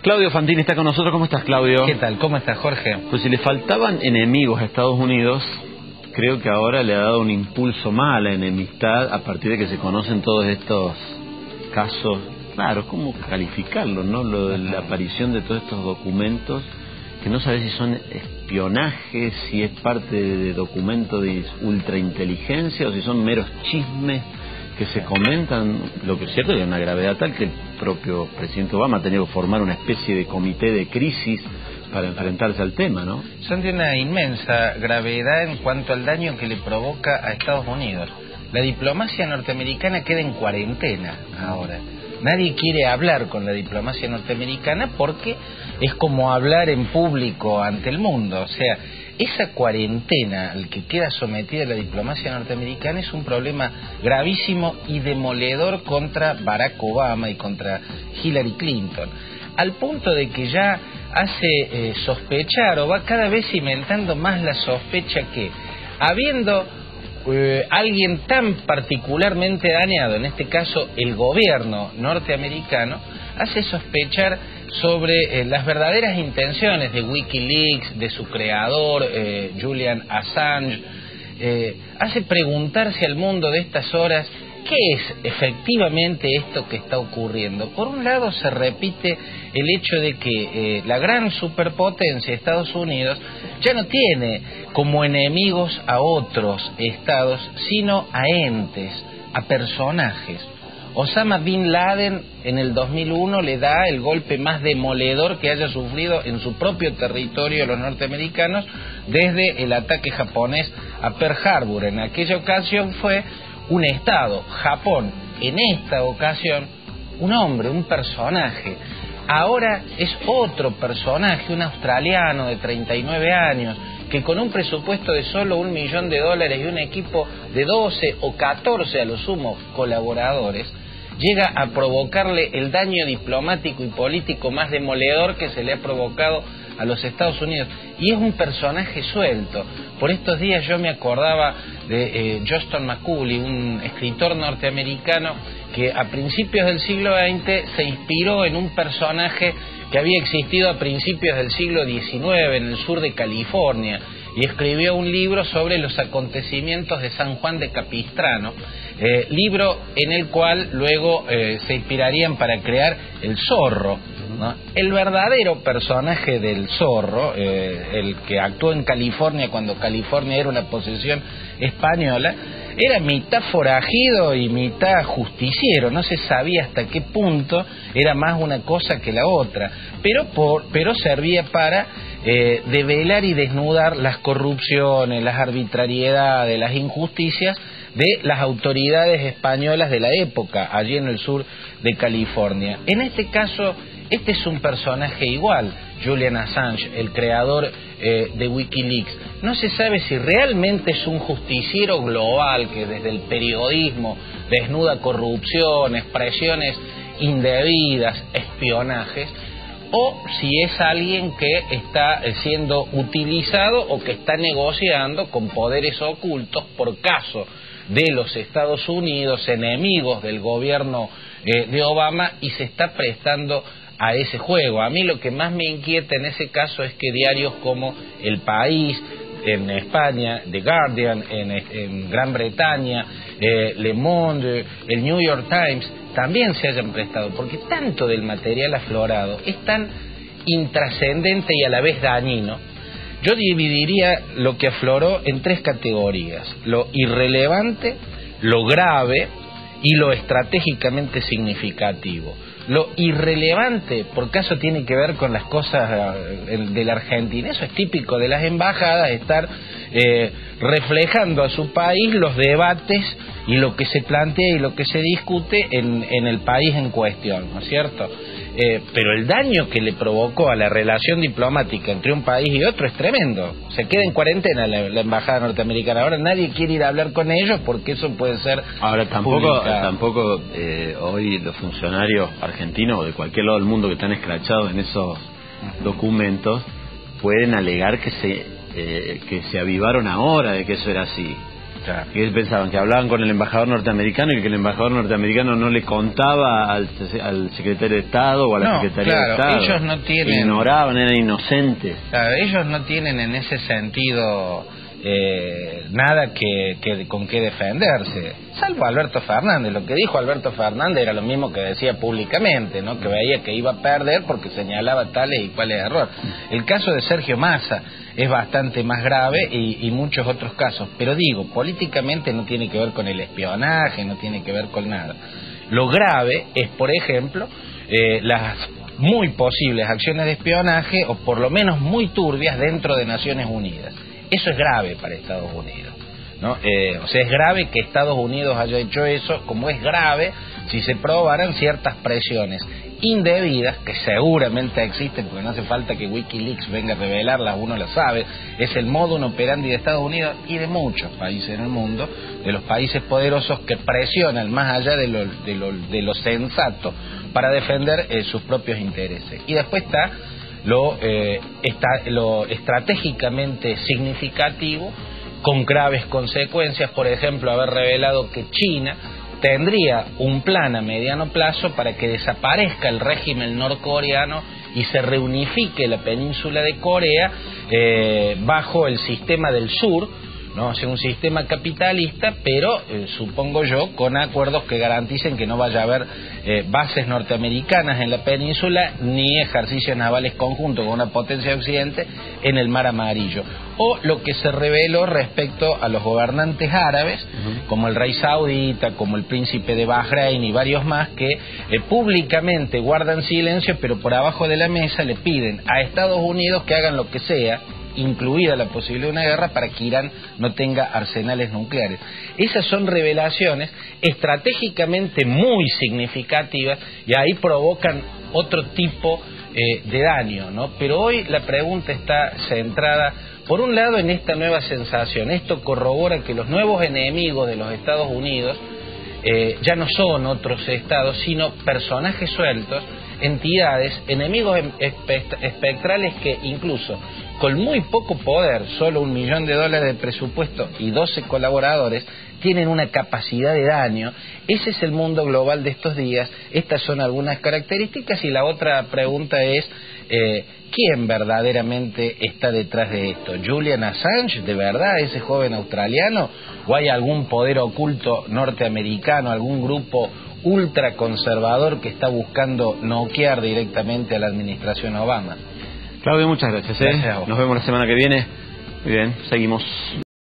Claudio Fantini está con nosotros. ¿Cómo estás, Claudio? ¿Qué tal? ¿Cómo estás, Jorge? Pues si le faltaban enemigos a Estados Unidos, creo que ahora le ha dado un impulso más a la enemistad a partir de que se conocen todos estos casos. Claro, ¿cómo calificarlo, no? Lo de la aparición de todos estos documentos, que no sabes si son espionaje, si es parte de documentos de ultrainteligencia o si son meros chismes que se comentan. Lo que es cierto es que hay una gravedad tal que el propio presidente Obama ha tenido que formar una especie de comité de crisis para enfrentarse al tema, ¿no? Son de una inmensa gravedad en cuanto al daño que le provoca a Estados Unidos. La diplomacia norteamericana queda en cuarentena ahora. Nadie quiere hablar con la diplomacia norteamericana porque es como hablar en público ante el mundo. O sea, esa cuarentena al que queda sometida la diplomacia norteamericana es un problema gravísimo y demoledor contra Barack Obama y contra Hillary Clinton, al punto de que ya hace sospechar, o va cada vez cimentando más la sospecha que, habiendo alguien tan particularmente dañado, en este caso el gobierno norteamericano, hace sospechar sobre las verdaderas intenciones de Wikileaks, de su creador, Julian Assange. Hace preguntarse al mundo de estas horas qué es efectivamente esto que está ocurriendo. Por un lado se repite el hecho de que la gran superpotencia Estados Unidos ya no tiene como enemigos a otros estados, sino a entes, a personajes. Osama Bin Laden en el 2001 le da el golpe más demoledor que haya sufrido en su propio territorio los norteamericanos desde el ataque japonés a Pearl Harbor. En aquella ocasión fue un estado, Japón. En esta ocasión, un hombre, un personaje. Ahora es otro personaje, un australiano de 39 años, que con un presupuesto de solo $1 millón y un equipo de 12 o 14 a lo sumo colaboradores, llega a provocarle el daño diplomático y político más demoledor que se le ha provocado a los Estados Unidos. Y es un personaje suelto. Por estos días yo me acordaba de Johnston Macaulay, un escritor norteamericano que a principios del siglo XX se inspiró en un personaje que había existido a principios del siglo XIX en el sur de California, y escribió un libro sobre los acontecimientos de San Juan de Capistrano, libro en el cual luego se inspirarían para crear El Zorro, ¿no? El verdadero personaje del Zorro, el que actuó en California cuando California era una posesión española, era mitad forajido y mitad justiciero. No se sabía hasta qué punto era más una cosa que la otra, pero servía para develar y desnudar las corrupciones, las arbitrariedades, las injusticias de las autoridades españolas de la época, allí en el sur de California. En este caso, este es un personaje igual, Julian Assange, el creador de Wikileaks. No se sabe si realmente es un justiciero global que desde el periodismo desnuda corrupciones, presiones indebidas, espionajes, o si es alguien que está siendo utilizado o que está negociando con poderes ocultos por caso de los Estados Unidos, enemigos del gobierno de Obama, y se está prestando a ese juego. A mí lo que más me inquieta en ese caso es que diarios como El País en España, The Guardian en Gran Bretaña, Le Monde, el New York Times también se hayan prestado, porque tanto del material aflorado es tan intrascendente y a la vez dañino. Yo dividiría lo que afloró en tres categorías: lo irrelevante, lo grave y lo estratégicamente significativo. Lo irrelevante, por caso, tiene que ver con las cosas de la Argentina. Eso es típico de las embajadas, estar reflejando a su país los debates y lo que se plantea y lo que se discute en el país en cuestión, ¿no es cierto? Pero el daño que le provocó a la relación diplomática entre un país y otro es tremendo. Se queda en cuarentena la embajada norteamericana. Ahora nadie quiere ir a hablar con ellos porque eso puede ser... Ahora tampoco hoy los funcionarios argentinos o de cualquier lado del mundo que están escrachados en esos documentos pueden alegar que se avivaron ahora de que eso era así. Claro. Que pensaban que hablaban con el embajador norteamericano y que el embajador norteamericano no le contaba al secretario de Estado o a la Secretaría de Estado. Ellos no tienen... Ignoraban, eran inocentes. Claro, ellos no tienen en ese sentido nada con qué defenderse, salvo Alberto Fernández. Lo que dijo Alberto Fernández era lo mismo que decía públicamente, ¿no? Que veía que iba a perder porque señalaba tales y cuales errores. El caso de Sergio Massa es bastante más grave y muchos otros casos, pero digo, políticamente no tiene que ver con el espionaje, no tiene que ver con nada. Lo grave es, por ejemplo, las muy posibles acciones de espionaje, o por lo menos muy turbias, dentro de Naciones Unidas. Eso es grave para Estados Unidos, ¿no? O sea, es grave que Estados Unidos haya hecho eso, como es grave si se probaran ciertas presiones indebidas, que seguramente existen, porque no hace falta que Wikileaks venga a revelarlas, uno las sabe. Es el modus operandi de Estados Unidos y de muchos países en el mundo, de los países poderosos que presionan más allá de lo sensato para defender sus propios intereses. Y después está lo estratégicamente significativo, con graves consecuencias. Por ejemplo, haber revelado que China tendría un plan a mediano plazo para que desaparezca el régimen norcoreano y se reunifique la península de Corea bajo el sistema del sur, ¿no? O sea, un sistema capitalista, pero supongo yo con acuerdos que garanticen que no vaya a haber bases norteamericanas en la península ni ejercicios navales conjuntos con una potencia de Occidente en el Mar Amarillo. O lo que se reveló respecto a los gobernantes árabes, como el rey saudita, como el príncipe de Bahrein y varios más, que públicamente guardan silencio, pero por abajo de la mesa le piden a Estados Unidos que hagan lo que sea, incluida la posibilidad de una guerra, para que Irán no tenga arsenales nucleares. Esas son revelaciones estratégicamente muy significativas y ahí provocan otro tipo de daño, ¿no? Pero hoy la pregunta está centrada, por un lado, en esta nueva sensación. Esto corrobora que los nuevos enemigos de los Estados Unidos ya no son otros estados, sino personajes sueltos, entidades, enemigos espectrales que incluso con muy poco poder, solo $1 millón de presupuesto y 12 colaboradores, tienen una capacidad de daño. Ese es el mundo global de estos días. Estas son algunas características, y la otra pregunta es ¿quién verdaderamente está detrás de esto? ¿Julian Assange, de verdad, ese joven australiano? ¿O hay algún poder oculto norteamericano, algún grupo ultraconservador que está buscando noquear directamente a la administración Obama? Claudio, muchas gracias. Gracias a vos. Nos vemos la semana que viene. Muy bien, seguimos.